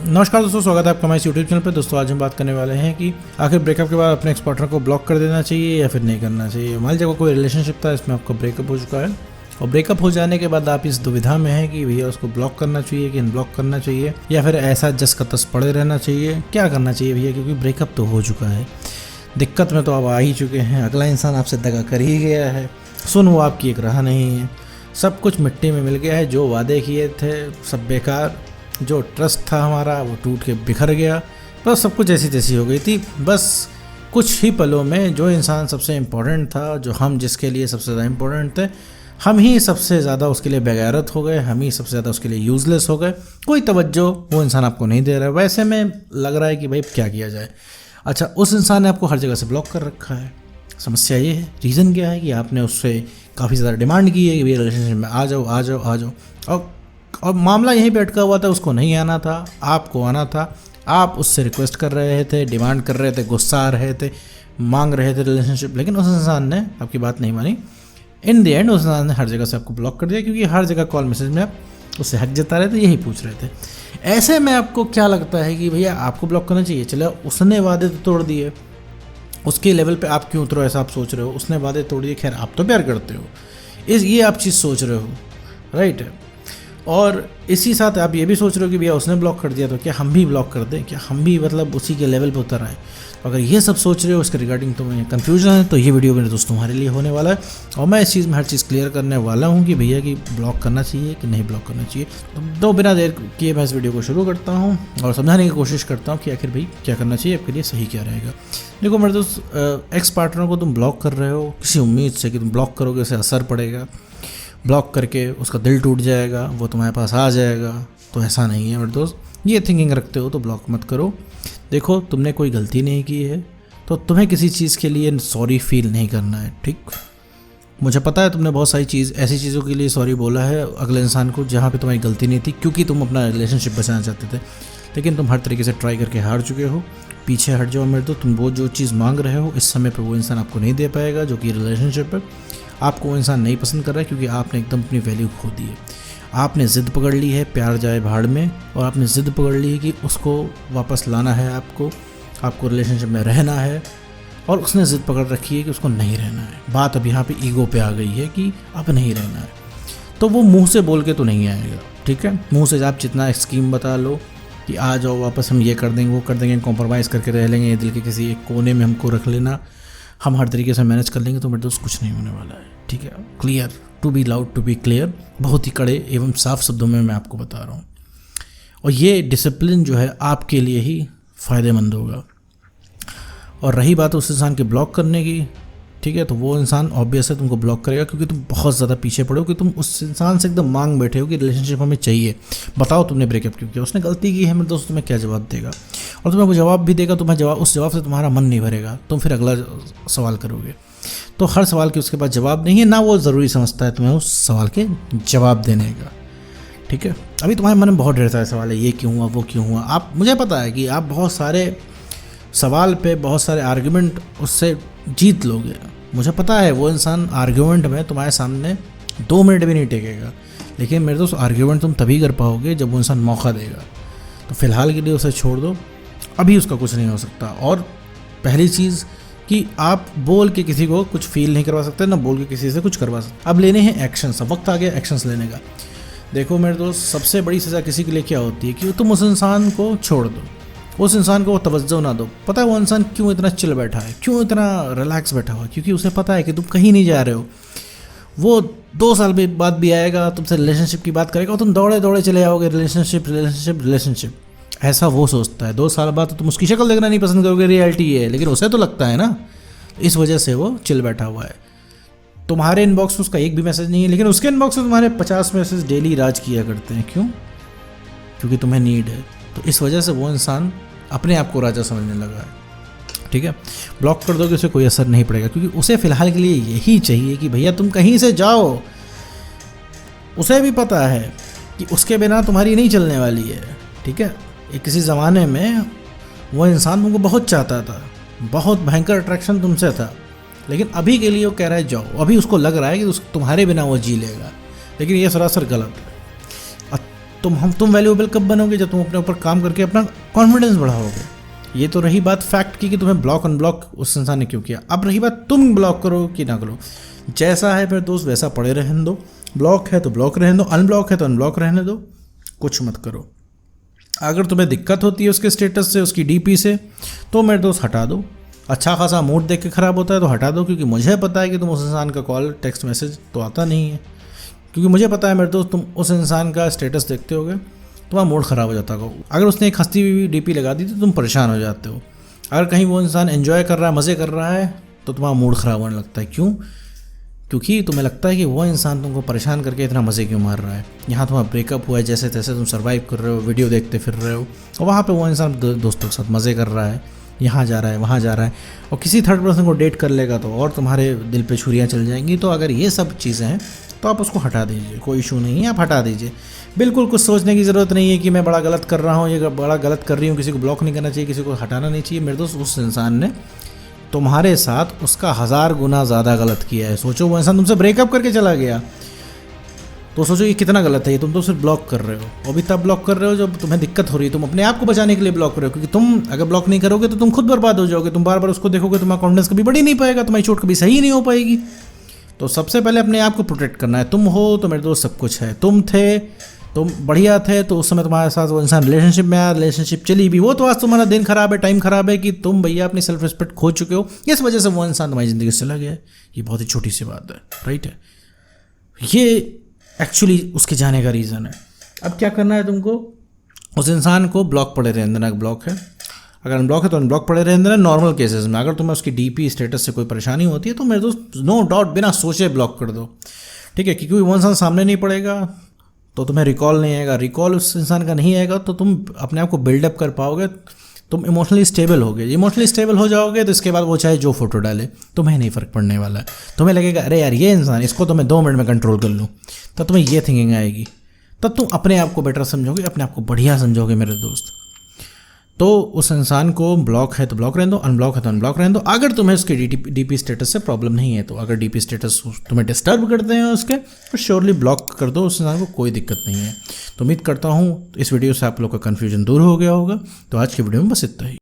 नमस्कार दोस्तों, स्वागत है आपका हमारे यूट्यूब चैनल पर। दोस्तों आज हम बात करने वाले हैं कि आखिर ब्रेकअप के बाद अपने एक्स पार्टनर को ब्लॉक कर देना चाहिए या फिर नहीं करना चाहिए। मान लीजिए कोई रिलेशनशिप था, इसमें आपका ब्रेकअप हो चुका है और ब्रेकअप हो जाने के बाद आप इस दुविधा में हैं कि भैया उसको ब्लॉक करना चाहिए कि अनब्लॉक करना चाहिए या फिर ऐसा जस का तस पड़े रहना चाहिए। क्या करना चाहिए भैया, क्योंकि ब्रेकअप तो हो चुका है, दिक्कत में तो आप आ ही चुके हैं, अगला इंसान आपसे दगा कर ही गया है, सुन वो आपकी एक राह नहीं है, सब कुछ मिट्टी में मिल गया है, जो वादे किए थे सब बेकार, जो ट्रस्ट था हमारा वो टूट के बिखर गया, बस सब कुछ ऐसी तैसी हो गई थी। बस कुछ ही पलों में जो इंसान सबसे इम्पोर्टेंट था, जो हम जिसके लिए सबसे ज़्यादा इम्पोर्टेंट थे, हम ही सबसे ज़्यादा उसके लिए बेगैरत हो गए, हम ही सबसे ज़्यादा उसके लिए यूज़लेस हो गए। कोई तवज्जो वो इंसान आपको नहीं दे रहा है। वैसे में लग रहा है कि भाई क्या किया जाए। अच्छा, उस इंसान ने आपको हर जगह से ब्लॉक कर रखा है। समस्या ये है, रीज़न क्या है कि आपने उससे काफ़ी ज़्यादा डिमांड की है कि भैया रिलेशनशिप में आ जाओ आ जाओ आ जाओ, और मामला यहीं पे अटका हुआ था। उसको नहीं आना था, आपको आना था। आप उससे रिक्वेस्ट कर रहे थे, डिमांड कर रहे थे, गुस्सा आ रहे थे, मांग रहे थे रिलेशनशिप, लेकिन उस इंसान ने आपकी बात नहीं मानी। इन द एंड उस इंसान ने हर जगह से आपको ब्लॉक कर दिया, क्योंकि हर जगह कॉल मैसेज में आप उससे हक जता रहे थे, यही पूछ रहे थे। ऐसे में आपको क्या लगता है कि भैया आपको ब्लॉक करना चाहिए? चलो, उसने वादे तो तोड़ दिए, उसके लेवल पे आप क्यों उतरो ऐसा आप सोच रहे हो? उसने वादे तोड़ दिए, खैर आप तो प्यार करते हो, ये आप चीज़ सोच रहे हो, राइट। और इसी साथ आप ये भी सोच रहे हो कि भैया उसने ब्लॉक कर दिया तो क्या हम भी ब्लॉक कर दें, क्या हम भी मतलब उसी के लेवल पे उतर आए। तो अगर ये सब सोच रहे हो, इसके रिगार्डिंग तुम्हें कन्फ्यूजन है, तो ये वीडियो मेरे दोस्त तुम्हारे लिए होने वाला है और मैं इस चीज़ में हर चीज़ क्लियर करने वाला हूँ कि भैया कि ब्लॉक करना चाहिए कि नहीं ब्लॉक करना चाहिए। तो बिना देर किए मैं इस वीडियो को शुरू करता हूँ और समझाने की कोशिश करता हूँ कि आखिर भाई क्या करना चाहिए, आपके लिए सही क्या रहेगा। देखो मेरे दोस्त, एक्स पार्टनर को तुम ब्लॉक कर रहे हो किसी उम्मीद से कि तुम ब्लॉक करोगे उससे असर पड़ेगा, ब्लॉक करके उसका दिल टूट जाएगा, वो तुम्हारे पास आ जाएगा, तो ऐसा नहीं है मेरे दोस्त। ये थिंकिंग रखते हो तो ब्लॉक मत करो। देखो, तुमने कोई गलती नहीं की है तो तुम्हें किसी चीज़ के लिए सॉरी फील नहीं करना है, ठीक। मुझे पता है तुमने बहुत सारी ऐसी चीज़ों के लिए सॉरी बोला है अगले इंसान को जहाँ पे तुम्हारी गलती नहीं थी, क्योंकि तुम अपना रिलेशनशिप बचाना चाहते थे, लेकिन तुम हर तरीके से ट्राई करके हार चुके हो। पीछे हट जाओ मेरे दोस्त, तुम वो जो चीज़ मांग रहे हो इस समय पर वो इंसान आपको नहीं दे पाएगा, जो कि रिलेशनशिप है। आपको वो इंसान नहीं पसंद कर रहा है क्योंकि आपने एकदम अपनी वैल्यू खो दी है। आपने ज़िद पकड़ ली है प्यार जाए भाड़ में, और आपने ज़िद पकड़ ली है कि उसको वापस लाना है, आपको रिलेशनशिप में रहना है, और उसने ज़िद पकड़ रखी है कि उसको नहीं रहना है। बात अब यहाँ पे ईगो पे आ गई है कि अब नहीं रहना है, तो वो मुंह से बोल के तो नहीं आएगा, ठीक है। मुंह से आप जितना स्कीम बता लो कि आ जाओ वापस, हम ये कर देंगे वो कर देंगे, कॉम्प्रोमाइज़ करके रह लेंगे, दिल के किसी एक कोने में हमको रख लेना, हम हर तरीके से मैनेज कर लेंगे, तो मेरे दोस्त कुछ नहीं होने वाला है, ठीक है। Clear, to be loud to be clear, बहुत ही कड़े एवं साफ शब्दों में मैं आपको बता रहा हूँ। और ये डिसिप्लिन जो है आपके लिए ही फ़ायदेमंद होगा। और रही बात उस इंसान के ब्लॉक करने की, ठीक है, तो वो इंसान ऑब्वियस है तुमको ब्लॉक करेगा, क्योंकि तुम बहुत ज़्यादा पीछे पड़े हो कि तुम उस इंसान से एकदम मांग बैठे हो कि रिलेशनशिप हमें चाहिए, बताओ तुमने ब्रेकअप क्यों किया, उसने गलती की है मेरे दोस्त, तुम्हें क्या जवाब देगा, और तुम्हें वो जवाब भी देगा, तुम्हें उस जवाब से तुम्हारा मन नहीं भरेगा, तुम फिर अगला सवाल करोगे। तो हर सवाल के उसके पास जवाब नहीं है, ना वो ज़रूरी समझता है तुम्हें उस सवाल के जवाब देने का, ठीक है। अभी तुम्हारे मन में बहुत ढेर सारे सवाल है, ये क्यों हुआ वो क्यों हुआ। मुझे पता है कि आप बहुत सारे सवाल पे बहुत सारे आर्ग्यूमेंट उससे जीत लोगे। मुझे पता है वो इंसान आर्ग्यूमेंट में तुम्हारे सामने 2 मिनट भी नहीं टेकेगा, लेकिन मेरे दोस्त आर्ग्यूमेंट तुम तभी कर पाओगे जब वो इंसान मौका देगा। तो फ़िलहाल के लिए उसे छोड़ दो, अभी उसका कुछ नहीं हो सकता। और पहली चीज़ कि आप बोल के किसी को कुछ फील नहीं करवा सकते, ना बोल के किसी से कुछ करवा सकते। अब लेने हैं एक्शंस, अब वक्त आ गया एक्शंस लेने का। देखो मेरे दोस्त, सबसे बड़ी सज़ा किसी के लिए क्या होती है कि तुम उस इंसान को छोड़ दो, उस इंसान को वो तवज्जो ना दो। पता है वो इंसान क्यों इतना चिल बैठा है, क्यों इतना रिलैक्स बैठा हुआ है? क्योंकि उसे पता है कि तुम कहीं नहीं जा रहे हो। वो 2 साल बाद भी आएगा, तुमसे रिलेशनशिप की बात करेगा और तुम दौड़े दौड़े चले जाओगे, रिलेशनशिप। ऐसा वो सोचता है। 2 साल बाद तो तुम उसकी शक्ल देखना नहीं पसंद करोगे, रियलिटी ये है, लेकिन उसे तो लगता है ना, इस वजह से वो चिल बैठा हुआ है। तुम्हारे इनबॉक्स में उसका एक भी मैसेज नहीं है, लेकिन उसके इनबॉक्स में तुम्हारे 50 मैसेज डेली राज किया करते हैं। क्यों? क्योंकि तुम्हें नीड है। तो इस वजह से वो इंसान अपने आप को राजा समझने लगा है, ठीक है। ब्लॉक कर दोगे उसे कोई असर नहीं पड़ेगा, क्योंकि उसे फ़िलहाल के लिए यही चाहिए कि भैया तुम कहीं से जाओ। उसे भी पता है कि उसके बिना तुम्हारी नहीं चलने वाली है, ठीक है। एक किसी ज़माने में वो इंसान तुमको बहुत चाहता था, बहुत भयंकर अट्रैक्शन तुमसे था, लेकिन अभी के लिए वो कह रहा है जाओ। अभी उसको लग रहा है कि तुम्हारे बिना वो जी लेगा, लेकिन ये सरासर गलत है। तुम वैल्यूएबल कब बनोगे? जब तुम अपने ऊपर काम करके अपना कॉन्फिडेंस बढ़ाओगे। ये तो रही बात फैक्ट की कि तुम्हें ब्लॉक अनब्लॉक उस इंसान ने क्यों किया। अब रही बात तुम ब्लॉक करो कि ना करो। जैसा है मेरे दोस्त वैसा पड़े रहने दो। ब्लॉक है तो ब्लॉक रहने दो, अनब्लॉक है तो अनब्लॉक रहने दो, कुछ मत करो। अगर तुम्हें दिक्कत होती है उसके स्टेटस से, उसकी डीपी से, तो मेरे दोस्त हटा दो। अच्छा खासा मूड देख के ख़राब होता है तो हटा दो, क्योंकि मुझे पता है कि तुम उस इंसान का कॉल टेक्स्ट मैसेज तो आता नहीं है। क्योंकि मुझे पता है मेरे दोस्त, तुम उस इंसान का स्टेटस देखते होगे तुम्हारा मूड ख़राब हो जाता होगा। अगर उसने एक हंसती हुई डीपी लगा दी तो तुम परेशान हो जाते हो। अगर कहीं वो इंसान एंजॉय कर रहा है, मज़े कर रहा है, तो तुम्हारा मूड ख़राब होने लगता है। क्यों? क्योंकि तुम्हें लगता है कि वो इंसान तुमको परेशान करके इतना मज़े क्यों मार रहा है। यहाँ तुम्हारा ब्रेकअप हुआ है, जैसे तैसे तुम सर्वाइव कर रहे हो, वीडियो देखते फिर रहे हो, और वहाँ पे वो इंसान दोस्तों के साथ मज़े कर रहा है, यहाँ जा रहा है, वहाँ जा रहा है, और किसी थर्ड पर्सन को डेट कर लेगा तो और तुम्हारे दिल पे छुरियाँ चल जाएंगी। तो अगर ये सब चीज़ें हैं तो आप उसको हटा दीजिए, कोई इशू नहीं है, आप हटा दीजिए। बिल्कुल कुछ सोचने की ज़रूरत नहीं है कि मैं बड़ा गलत कर रहा हूँ, ये बड़ा गलत कर रही हूँ। किसी को ब्लॉक नहीं करना चाहिए, किसी को हटाना नहीं चाहिए। मेरे दोस्त, उस इंसान ने तुम्हारे साथ उसका 1000 गुना ज़्यादा गलत किया है। सोचो वो इंसान तुमसे ब्रेकअप करके चला गया, तो सोचो ये कितना गलत है। ये तुम तो सिर्फ ब्लॉक कर रहे हो, और भी तब ब्लॉक कर रहे हो जब तुम्हें दिक्कत हो रही है। तुम अपने आप को बचाने के लिए ब्लॉक कर रहे हो, क्योंकि तुम अगर ब्लॉक नहीं करोगे तो तुम खुद बर्बाद हो जाओगे। तुम बार बार उसको देखोगे, तुम्हारा कॉन्फिडेंस कभी बढ़ ही नहीं पाएगा, तुम्हारी चोट कभी सही नहीं हो पाएगी। तो सबसे पहले अपने आप को प्रोटेक्ट करना है। तुम हो तो मेरे दोस्त सब कुछ है। तुम थे, तुम बढ़िया थे, तो उस समय तुम्हारे साथ वो इंसान रिलेशनशिप में आया, रिलेशनशिप चली भी, वो तो आज तुम्हारा दिन खराब है, टाइम खराब है कि तुम भैया अपनी सेल्फ रिस्पेक्ट खो चुके हो। इस वजह से वो इंसान तुम्हारी ज़िंदगी से चला गया है। ये बहुत ही छोटी सी बात है, राइट है। ये एक्चुअली उसके जाने का रीज़न है। अब क्या करना है तुमको? उस इंसान को ब्लॉक पड़े रहने देना। ब्लॉक है, अगर अनब्लॉक है तो अनब्लॉक पड़े रहने देना। नॉर्मल केसेस में अगर तुम्हें उसकी डीपी स्टेटस से कोई परेशानी होती है तो मेरे दोस्त नो डाउट बिना सोचे ब्लॉक कर दो, ठीक है। क्योंकि वो इंसान सामने नहीं पड़ेगा तो तुम्हें रिकॉल नहीं आएगा, रिकॉल उस इंसान का नहीं आएगा तो तुम अपने आप को बिल्डअप कर पाओगे, तुम इमोशनली स्टेबल होगे। इमोशनली स्टेबल हो जाओगे तो इसके बाद वो चाहे जो फोटो डाले तुम्हें नहीं फ़र्क पड़ने वाला है। तुम्हें लगेगा अरे यार ये इंसान, इसको तो मैं 2 मिनट में कंट्रोल कर लूँ, तब तुम्हें ये थिंकिंग आएगी। तब तुम अपने आप को बेटर समझोगे, अपने आप को बढ़िया समझोगे मेरे दोस्त। तो उस इंसान को ब्लॉक है तो ब्लॉक रहने दो, अनब्लॉक है तो अनब्लॉक रहने दो। अगर तुम्हें उसके डीपी स्टेटस से प्रॉब्लम नहीं है, तो अगर डीपी स्टेटस तुम्हें डिस्टर्ब करते हैं उसके, तो श्योरली ब्लॉक कर दो उस इंसान को, कोई दिक्कत नहीं है। तो उम्मीद करता हूँ इस वीडियो से आप लोग का कन्फ्यूजन दूर हो गया होगा। तो आज की वीडियो में बस इतना ही।